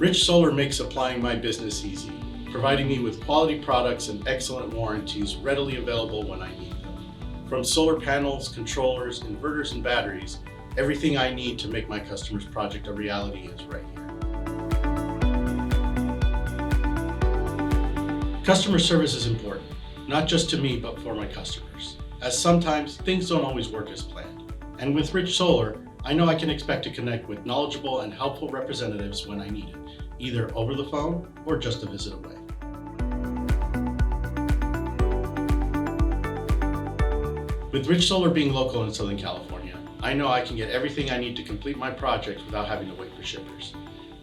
Rich Solar makes applying my business easy, providing me with quality products and excellent warranties readily available when I need them. From solar panels, controllers, inverters, and batteries, everything I need to make my customer's project a reality is right here. Customer service is important, not just to me, but for my customers, as sometimes things don't always work as planned. And with Rich Solar, I know I can expect to connect with knowledgeable and helpful representatives when I need it, either over the phone or just a visit away. With Rich Solar being local in Southern California, I know I can get everything I need to complete my project without having to wait for shippers.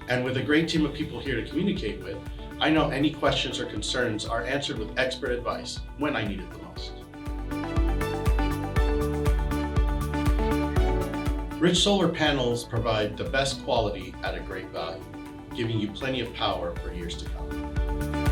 And with a great team of people here to communicate with, I know any questions or concerns are answered with expert advice when I need it the most. Rich Solar panels provide the best quality at a great value, giving you plenty of power for years to come.